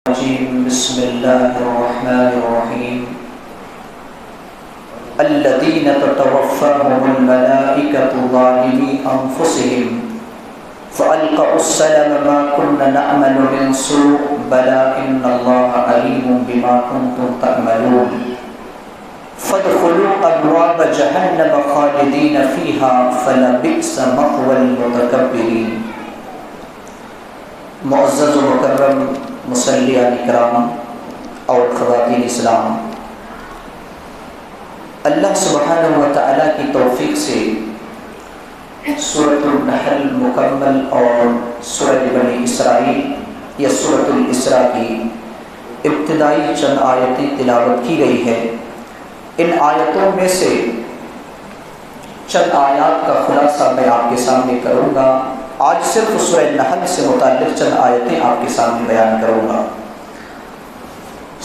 بسم الله الرحمن الرحيم الذين تتوفاهم الملائكة ظالمي أنفسهم فألقوا السلم ما كنا نعمل من سوء بلى إن الله عليم بما كنتم تعملون فادخلوا أبواب جهنم خالدين فيها فلبئس مثوى المتكبرين۔ معزز و مکرم مصلیان کرام اور خواتین اسلام، اللہ سبحانہ و تعالیٰ کی توفیق سے سورۃ النحل مکمل اور سورۃ بنی اسرائیل یا سورۃ الاسراء کی ابتدائی چند آیتیں تلاوت کی گئی ہے۔ ان آیتوں میں سے چند آیات کا خلاصہ میں آپ کے سامنے کروں گا۔ آج صرف سورہ النحل سے متعلق چند آیتیں آپ کے سامنے بیان کروں گا۔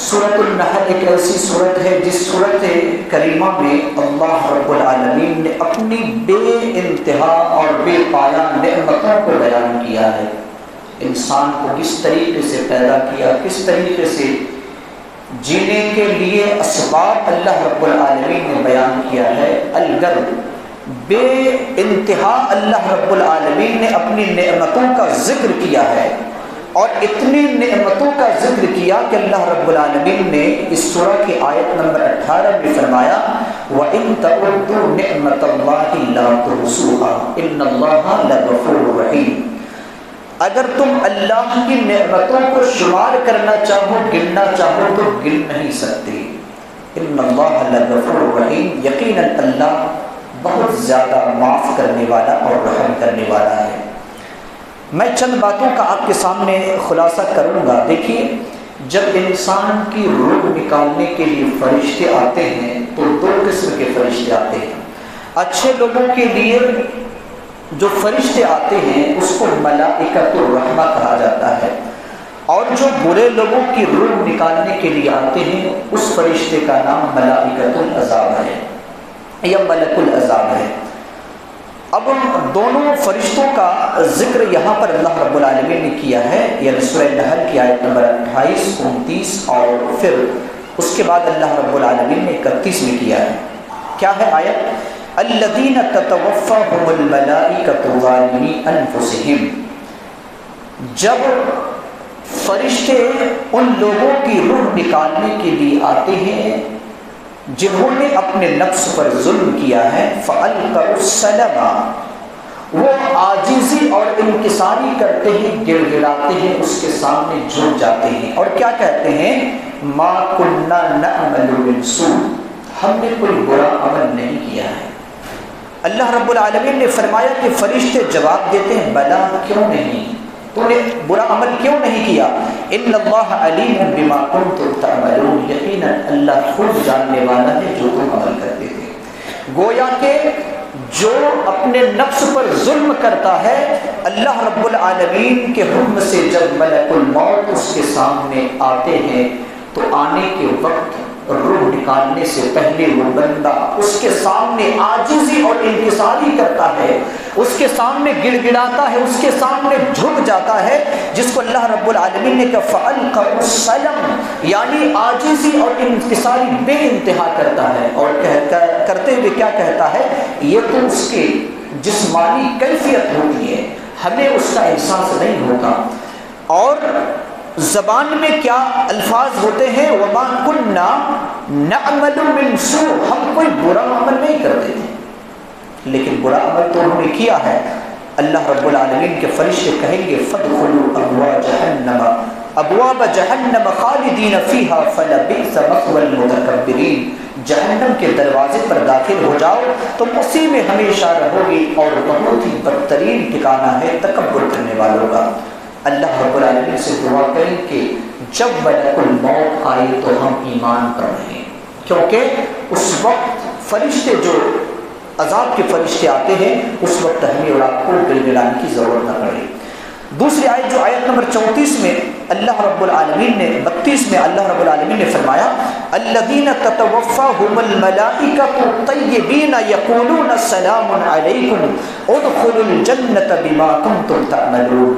سورۃ النحل ایک ایسی سورت ہے جس سورت کریمہ میں اللہ رب العالمین نے اپنی بے انتہا اور بے پایہ نعمتوں کو بیان کیا ہے۔ انسان کو کس طریقے سے پیدا کیا، کس طریقے سے جینے کے لیے اسباب اللہ رب العالمین نے بیان کیا ہے۔ الغرب بے انتہا اللہ رب العالمین نے اپنی نعمتوں کا ذکر کیا ہے، اور اتنی نعمتوں کا ذکر کیا کہ اللہ رب العالمین نے اس سورہ کی آیت نمبر 18 میں فرمایا وَإِن تَعُدُّوا نِعْمَةَ اللَّهِ لَا تُحْصُوهَا إِنَّ اللَّهَ لَغَفُورٌ رَحِيمٌ۔ اگر تم اللہ کی نعمتوں کو شمار کرنا چاہو، گننا چاہو تو گن نہیں سکتے۔ إِنَّ اللَّهَ لَغَفُورٌ رَحِيمٌ، یقیناً اللہ بہت زیادہ معاف کرنے والا اور رحم کرنے والا ہے۔ میں چند باتوں کا آپ کے سامنے خلاصہ کروں گا۔ دیکھیے، جب انسان کی روح نکالنے کے لیے فرشتے آتے ہیں تو دو قسم کے فرشتے آتے ہیں۔ اچھے لوگوں کے لیے جو فرشتے آتے ہیں اس کو ملائکۃ الرحمہ کہا جاتا ہے، اور جو برے لوگوں کی روح نکالنے کے لیے آتے ہیں اس فرشتے کا نام ملائکۃ العذاب ہے یا ملک العذاب ہے۔ اب دونوں فرشتوں کا ذکر یہاں پر اللہ رب العالمین نے کیا ہے، یعنی سورہ النحل کی آیت نمبر 28، 29 اور پھر اس کے بعد اللہ رب العالمین نے 31 میں کیا ہے۔ کیا ہے آیت؟ الذین تتوفاہم الملائکۃ ظالمی انفسہم۔ جب فرشتے ان لوگوں کی روح نکالنے کے لیے آتے ہیں جنہوں نے اپنے نفس پر ظلم کیا ہے، فَأَلْقَوْا السَّلَمَ، وہ عاجزی اور انکساری کرتے ہیں، گڑ گڑاتے ہیں، اس کے سامنے جھک جاتے ہیں اور کیا کہتے ہیں؟ مَا كُنَّا نَعْمَلُ مِن سُوءٍ، ہم نے کوئی برا عمل نہیں کیا ہے۔ اللہ رب العالمین نے فرمایا کہ فرشتے جواب دیتے ہیں بلا، کیوں نہیں، تو نے برا عمل کیوں نہیں کیا؟ ان اللہ علیم بما کنتم تعملون، یقیناً اللہ خود جاننے والا ہے جو تم عمل کرتے تھے۔ گویا کہ جو اپنے نفس پر ظلم کرتا ہے، اللہ رب العالمین کے حکم سے جب ملک الموت اس کے سامنے آتے ہیں تو آنے کے وقت روح نکالنے سے پہلے وہ بندہ اس کے سامنے عاجزی اور انکساری کرتا ہے، اس کے سامنے گڑ گڑاتا ہے، اس کے سامنے جھک جاتا ہے، جس کو اللہ رب العالمین نے کہا فَأَلْقَوْا السَّلَمَ، یعنی عاجزی اور انکساری بے انتہا کرتا ہے، اور کرتے ہوئے کیا کہتا ہے؟ یہ تو اس کے جسمانی کیفیت ہوتی ہے، ہمیں اس کا احساس نہیں ہوتا۔ اور زبان میں کیا الفاظ ہوتے ہیں؟ وَمَا كُنَّا نَعْمَلُ مِن سُوءٍ، ہم کوئی برا عمل نہیں کرتے تھے، لیکن برا عمل تو انہوں نے کیا ہے۔ اللہ رب العالمین کے فرشتے کہیں گے فَادْخُلُوا أَبْوَابَ جَهَنَّمَ خَالِدِينَ فِيهَا فَلَبِئْسَ مَثْوَى الْمُتَكَبِّرِينَ، جہنم کے دروازے پر داخل ہو جاؤ، تم اسی میں ہمیشہ رہو گی، اور بہت ہی بدترین ٹھکانہ ہے تکبر کرنے والوں کا۔ اللہ رب العالمین سے دعا کریں کہ جب ملک الموت آئے تو ہم ایمان پر رہیں، کیونکہ اس وقت فرشتے جو عذاب کے فرشتے آتے ہیں اس وقت ہمیں اور آپ کو گڑ گڑانے کی ضرورت نہ پڑے۔ دوسری آیت جو آیت نمبر 34 میں اللہ رب العالمین نے 32 میں اللہ رب العالمین نے فرمایا الذین تتوفاہم الملائکۃ طیبین یقولون سلام علیکم ادخلوا الجنۃ بما کنتم تعملون۔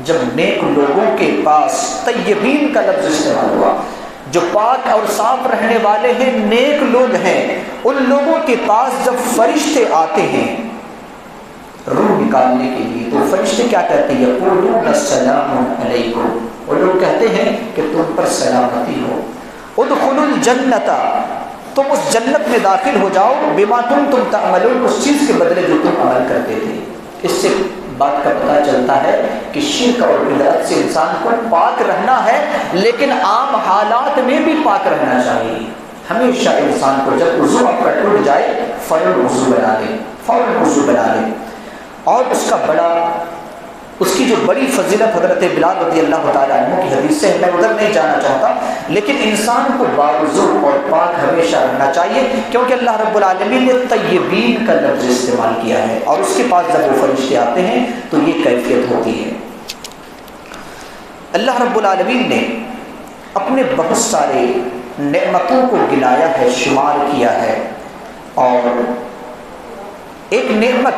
جب نیک لوگوں کے پاس طیبین کا لفظ استعمال ہوا، جو پاک اور صاف رہنے والے ہیں، نیک لوگ ہیں، ان لوگوں کے پاس جب فرشتے آتے ہیں روح نکالنے کے لیے، تو فرشتے کیا کہتے ہیں؟ یقولون السلام علیکم، وہ لوگ کہتے ہیں کہ تم پر سلامتی ہو، ادخلوا الجنت، تم اس جنت میں داخل ہو جاؤ، بما کنتم تعملون، اس چیز کے بدلے جو تم عمل کرتے تھے۔ اس سے بات کا پتہ چلتا ہے کہ شرک اور بدعت سے انسان کو پاک رہنا ہے، لیکن عام حالات میں بھی پاک رہنا چاہیے۔ ہمیشہ انسان کو جب وضو آپ کا ٹوٹ جائے فوراً وضو بنا لے، اور اس کی جو بڑی فضیلت حضرت بلال رضی اللہ تعالیٰ عنہ کی حدیث سے، میں ادھر نہیں جانا چاہتا، لیکن انسان کو باوضو اور پاک ہمیشہ رہنا چاہیے، کیونکہ اللہ رب العالمین نے طیبین کا لفظ استعمال کیا ہے، اور اس کے پاس جب وہ فرشتے آتے ہیں تو یہ کیفیت ہوتی ہے۔ اللہ رب العالمین نے اپنے بہت سارے نعمتوں کو گنایا ہے، شمار کیا ہے، اور ایک نعمت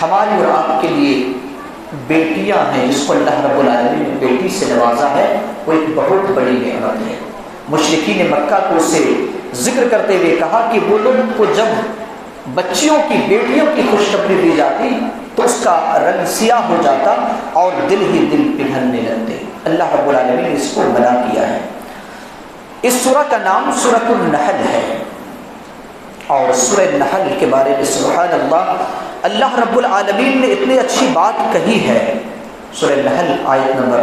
ہماری اور آپ کے لیے بیٹیاں ہیں، جس کو اللہ رب العالمین نے بیٹی سے نوازا ہے، وہ ایک بہت بڑی نعمت ہے۔ مشرکین مکہ کو اسے ذکر کرتے ہوئے کہا کہ وہ لوگ کو جب بچیوں کی، بیٹیوں کی خوشخبری دی جاتی تو اس کا رنگ سیاہ ہو جاتا اور دل ہی دل پگھلنے لگتے۔ اللہ رب العالمین نے اس کو منع کیا ہے۔ اس سورہ کا نام سورۃ النحل ہے، اور سورہ النحل کے بارے میں سبحان اللہ رب العالمین نے اتنی اچھی بات کہی ہے۔ سورہ النحل آیت نمبر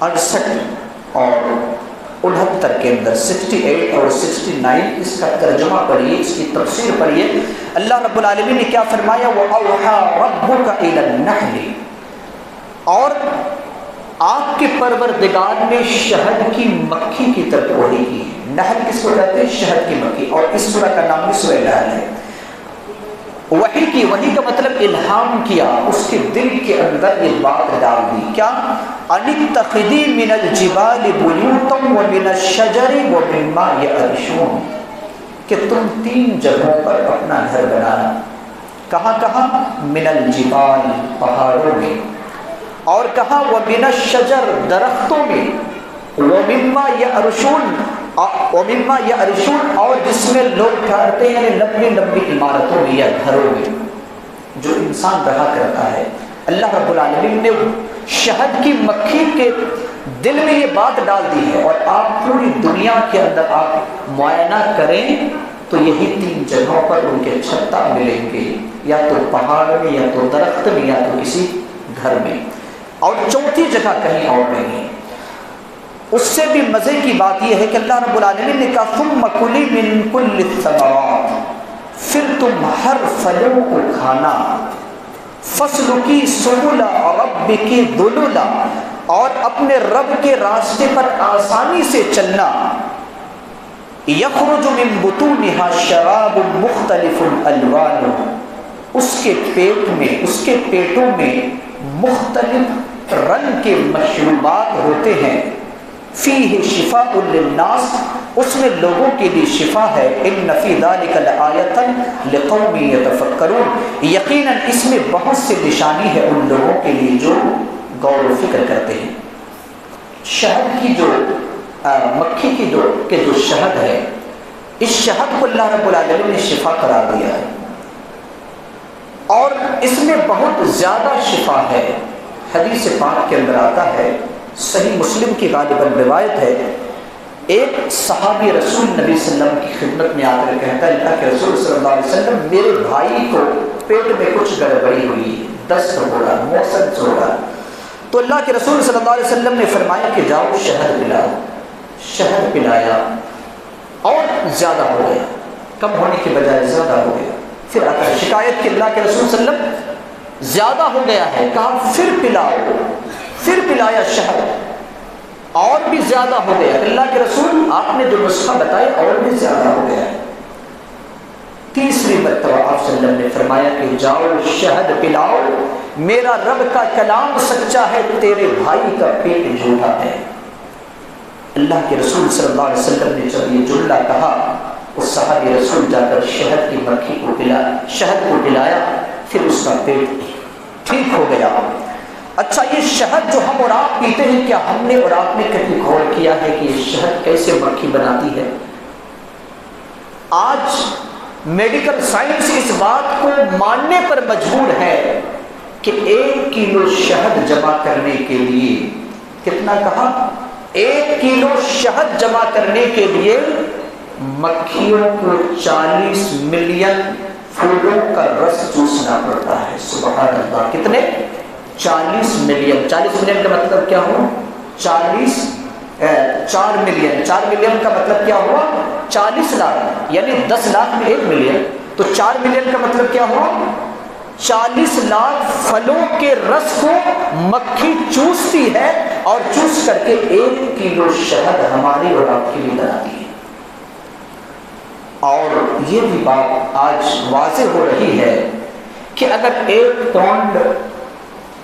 68 اور 69 کے اندر، 68 اور 69، اس کا ترجمہ پڑھیے، اس کی تفسیر پڑھیے۔ اللہ رب العالمین نے کیا فرمایا؟ وَأَوْحَى رَبُّكَ إِلَى النَّحْلِ، اور آپ کے پروردگار نے شہد کی مکھی کی طرف وحی کی۔ نحل کس کو کہتے ہیں؟ شہد کی مکھی، اور اس سورہ کا نام بھی سورہ النحل ہے۔ وحی کی، وحی کا مطلب الہام کیا، اس کے دل کے اندر یہ بات ڈال دی، کیا؟ ان اتخذی من الجبال بیوتا ومن الشجر ومما یعرشون، کہ تم 3 جگہوں پر اپنا گھر بنانا۔ کہاں کہاں؟ من الجبال، پہاڑوں میں، اور کہاں؟ ومن الشجر، درختوں میں، ومما یعرشون، اور جس میں لوگ ٹھہرتے ہیں، لمبی لمبی عمارتوں میں یا گھروں میں جو انسان رہا کرتا ہے۔ اللہ رب العالمین نے شہد کی مکھی کے دل میں یہ بات ڈال دی ہے، اور آپ پوری دنیا کے اندر آپ معائنہ کریں تو یہی 3 جگہوں پر ان کے چھتا ملیں گے، یا تو پہاڑ میں، یا تو درخت میں، یا تو کسی گھر میں، اور 4تھی جگہ کہیں اور نہیں ہے۔ اس سے بھی مزے کی بات یہ ہے کہ اللہ رب العالمین نے کہا ثم کلی من کل الثمرات، پھر تم ہر پھلوں کو کھانا، فسلکی سبل ربک ذللا، اور اپنے رب کے راستے پر آسانی سے چلنا، یخرج من بطونها شراب مختلف الوان، اس کے پیٹ میں، اس کے پیٹوں میں مختلف رنگ کے مشروبات ہوتے ہیں، فیہ شفاء للناس، اس میں لوگوں کے لیے شفا ہے، ان فی ذلک لآیۃ لقوم یتفکرون، یقیناً اس میں بہت سی نشانی ہے ان لوگوں کے لیے جو غور و فکر کرتے ہیں۔ شہد کی جو مکھی کی جو شہد ہے، اس شہد کو اللہ رب العالمین نے شفا قرار دیا ہے، اور اس میں بہت زیادہ شفا ہے۔ حدیث پاک کے اندر آتا ہے، صحیح مسلم کی غالباً روایت ہے، ایک صحابی رسول نبی صلی اللہ علیہ وسلم کی خدمت میں آ کر کہتا ہے، اللہ کے رسول صلی اللہ علیہ وسلم، میرے بھائی کو پیٹ میں کچھ گڑبڑی ہوئی، دست ہو رہا، موسم ہو رہا۔ تو اللہ کے رسول صلی اللہ علیہ وسلم نے فرمایا کہ جاؤ شہد پلاؤ۔ شہد پلایا اور زیادہ ہو گیا، کم ہونے کے بجائے زیادہ ہو گیا۔ پھر آتا ہے شکایت کہ اللہ کے رسول صلی اللہ علیہ وسلم زیادہ ہو گیا ہے، کہا پھر پلاؤ، پھر پلایا شہد، اور بھی زیادہ ہو گیا۔ اللہ کے رسول آپ نے جو نسخہ بتایا اور بھی زیادہ ہو گیا ہے۔ تیسری مرتبہ آپ صلی اللہ علیہ وسلم نے فرمایا کہ جاؤ شہد پلاؤ، میرا رب کا کلام سچا ہے، تیرے بھائی کا پیٹ جھوٹا ہے۔ اللہ کے رسول صلی اللہ علیہ وسلم نے جب یہ جملہ کہا، اس صحابی رسول جا کر شہد کی مکھی کو پلایا، شہد کو پلایا، پھر اس کا پیٹ ٹھیک ہو گیا۔ اچھا یہ شہد جو ہم اور آپ پیتے ہیں، کیا ہم نے اور آپ نے کبھی غور کیا ہے کہ یہ شہد کیسے مکھی بناتی ہے؟ آج میڈیکل سائنس اس بات کو ماننے پر مجبور ہے کہ 1 کلو شہد جمع کرنے کے لیے کتنا کہا؟ 1 کلو شہد جمع کرنے کے لیے مکھیوں کو 40 ملین پھولوں کا رس چوسنا پڑتا ہے۔ سبحان اللہ، کتنے؟ 40 ملین۔ 40 ملین کا مطلب کیا ہوا؟ 4 ملین۔ 4 ملین کا مطلب کیا ہوا؟ 40 لاکھ، یعنی 10 لاکھ میں 1 ملین، تو 4 ملین کا مطلب کیا ہوا؟ 40 لاکھ پھلوں کے رس کو مکھی چوستی ہے اور چوس کر کے 1 کلو شہد ہماری اور آپ کے لیے بناتی ہے۔ اور یہ بھی بات آج واضح ہو رہی ہے کہ اگر 1 پاؤنڈ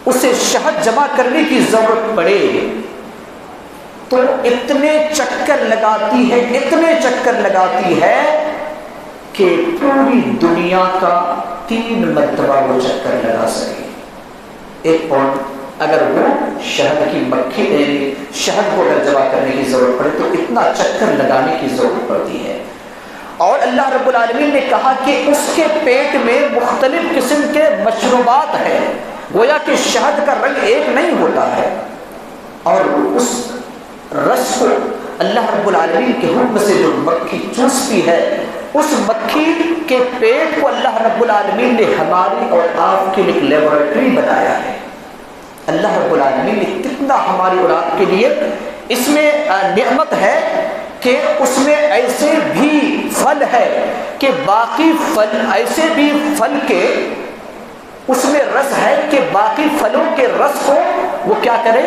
اسے شہد جمع کرنے کی ضرورت پڑے تو اتنے چکر لگاتی ہے کہ پوری دنیا کا 3 مرتبہ وہ چکر لگا سکے۔ 1 پاؤنڈ اگر وہ شہد کی مکھی شہد کو اگر جمع کرنے کی ضرورت پڑے تو اتنا چکر لگانے کی ضرورت پڑتی ہے۔ اور اللہ رب العالمین نے کہا کہ اس کے پیٹ میں مختلف قسم کے مشروبات ہیں، گویا کہ شہد کا رنگ ایک نہیں ہوتا ہے، اور اس رس کو اللہ رب العالمین کے حکم سے جو مکھی چوستی ہے، اس مکھی کے پیٹ کو اللہ رب العالمین نے ہماری اور آپ کے لیے ایک لیبورٹری بنایا ہے۔ اللہ رب العالمین نے کتنا ہماری اور آپ کے لیے اس میں نعمت ہے کہ اس میں ایسے بھی پھل ہے کہ باقی پھل ایسے بھی پھل کے اس میں رس ہے کہ باقی پھلوں کے رس کو وہ کیا کرے؟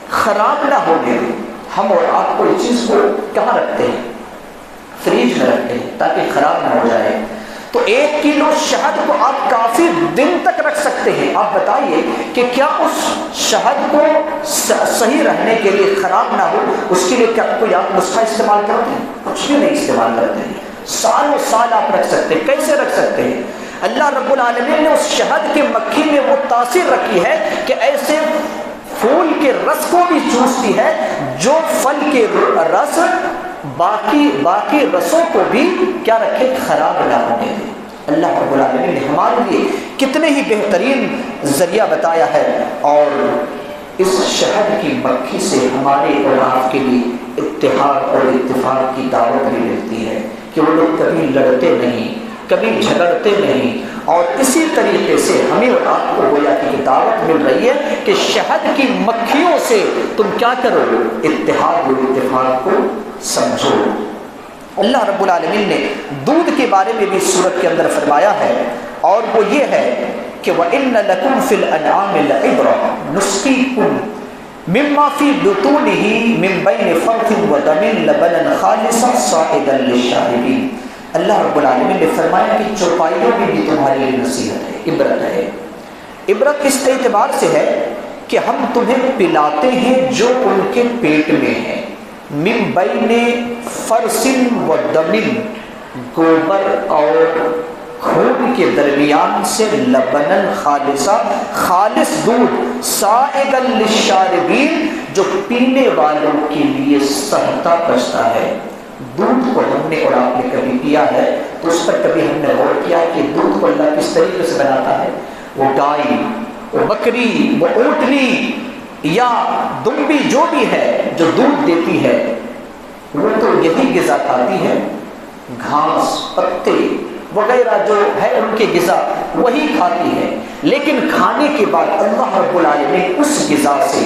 خراب نہ ہونے دے۔ ہم اور آپ کو اس چیز کو کہاں رکھتے ہیں؟ فریج میں رکھتے ہیں تاکہ خراب نہ ہو جائے۔ تو 1 کلو شہد کو آپ کافی دن تک رکھ سکتے ہیں۔ آپ بتائیے کہ کیا اس شہد کو صحیح رہنے کے لیے، خراب نہ ہو، اس کے لیے کیا کوئی آپ نسخہ استعمال کرتے ہیں؟ کچھ بھی نہیں استعمال کرتے ہیں۔ سالوں سال آپ رکھ سکتے ہیں۔ کیسے رکھ سکتے ہیں؟ اللہ رب العالمین نے اس شہد کی مکھی میں وہ تاثیر رکھی ہے کہ ایسے پھول کے رس کو بھی چوستی ہے جو پھل کے رس باقی رسوں کو بھی کیا رکھے؟ خراب نہ ہونے دے۔ اللہ رب العالمین نے ہمارے لیے کتنے ہی بہترین ذریعہ بتایا ہے، اور اس شہد کی مکھی سے ہمارے اور آپ کے لیے اتحاد اور اتفاق کی دعوت بھی ملتی ہے کہ وہ لوگ کبھی لڑتے نہیں، کبھی جھگڑتے نہیں، اور اسی طریقے سے ہمیں اور آپ کو گویا کی دعوت مل رہی ہے کہ شہد کی مکھیوں سے تم کیا کرو؟ اتحاد اور اتفاق کو سمجھو۔ اللہ رب العالمین نے دودھ کے بارے میں بھی سورت کے اندر فرمایا ہے، اور وہ یہ ہے کہ وَإِنَّ لَكُمْ فِي الْأَنْعَامِ لَعِبْرَةً نُسْقِيكُم مِّمَّا فِي بُطُونِهِ مِن بَيْنِ فَرْثٍ وَدَمٍ لَبَنًا خَالِصًا صَائِغًا لِّلشَّارِبِينَ۔ اللہ رب العالمین نے فرمایا کہ چوپائیوں میں بھی تمہارے لیے نصیحت ہے، عبرت ہے۔ عبرت اس اعتبار سے ہے کہ ہم تمہیں پلاتے ہیں جو ان کے پیٹ میں ہے، من بین فرس و دم، گوبر اور خون کے درمیان سے، لبنن خالصا، خالص دودھ، سائغا للشاربین، جو پینے والوں کے لیے سہتا بچتا ہے۔ دودھ کو ہم نے اور آپ نے کبھی پیا ہے تو اس پر کبھی ہم نے غور کیا کہ دودھ کو اللہ کس طریقے سے بناتا ہے؟ وہ گائے، وہ بکری، وہ اونٹنی یا دمبی جو بھی ہے جو دودھ دیتی ہے، وہ تو یہی غذا کھاتی ہے، گھاس، پتے وغیرہ جو ہے ان کے غذا وہی کھاتی ہے، لیکن کھانے کے بعد اللہ رب العالمین اس غذا سے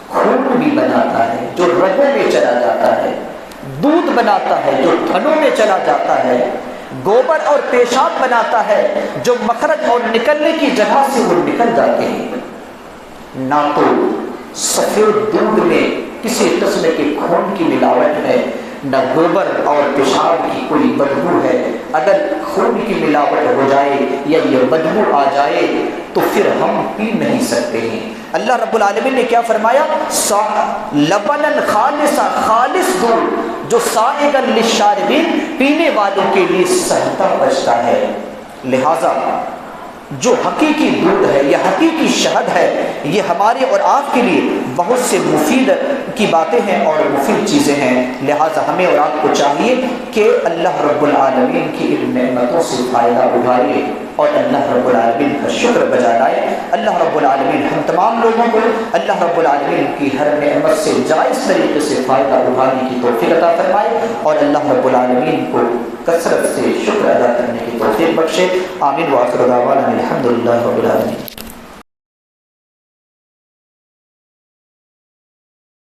خون بھی بناتا ہے جو رگوں میں چلا جاتا ہے، دودھ بناتا ہے جو تھنوں میں چلا جاتا ہے، گوبر اور پیشاب بناتا ہے جو مخرج اور نکلنے کی جگہ سے وہ نکل جاتے ہیں۔ نہ تو سفید دودھ میں کسی قسم کے خون کی ملاوٹ ہے، نہ گوبر اور پیشاب کی کوئی بدبو ہے۔ اگر خون کی ملاوٹ ہو جائے یا یہ بدبو آ جائے تو پھر ہم پی نہیں سکتے ہیں۔ اللہ رب العالمین نے کیا فرمایا؟ لبنن خالصا، خالص دودھ جو سائغا للشاربین، پینے والوں کے لیے سہتا بچتا ہے۔ لہذا جو حقیقی دودھ ہے یا حقیقی شہد ہے، یہ ہمارے اور آپ کے لیے بہت سے مفید کی باتیں ہیں اور مفید چیزیں ہیں، لہٰذا ہمیں اور آپ کو چاہیے کہ اللہ رب العالمین کی ان نعمتوں سے فائدہ اٹھائے اور اللہ رب العالمین کا شکر بجا لائے۔ اللہ رب العالمین ہم تمام لوگوں کو اللہ رب العالمین کی ہر نعمت سے جائز طریقے سے فائدہ اٹھانے کی توفیق عطا فرمائے اور اللہ رب العالمین کو کثرت سے شکر ادا کرنے کی توفیق بخشے۔ آمین وآخر دعوانا الحمدللہ رب العالمین۔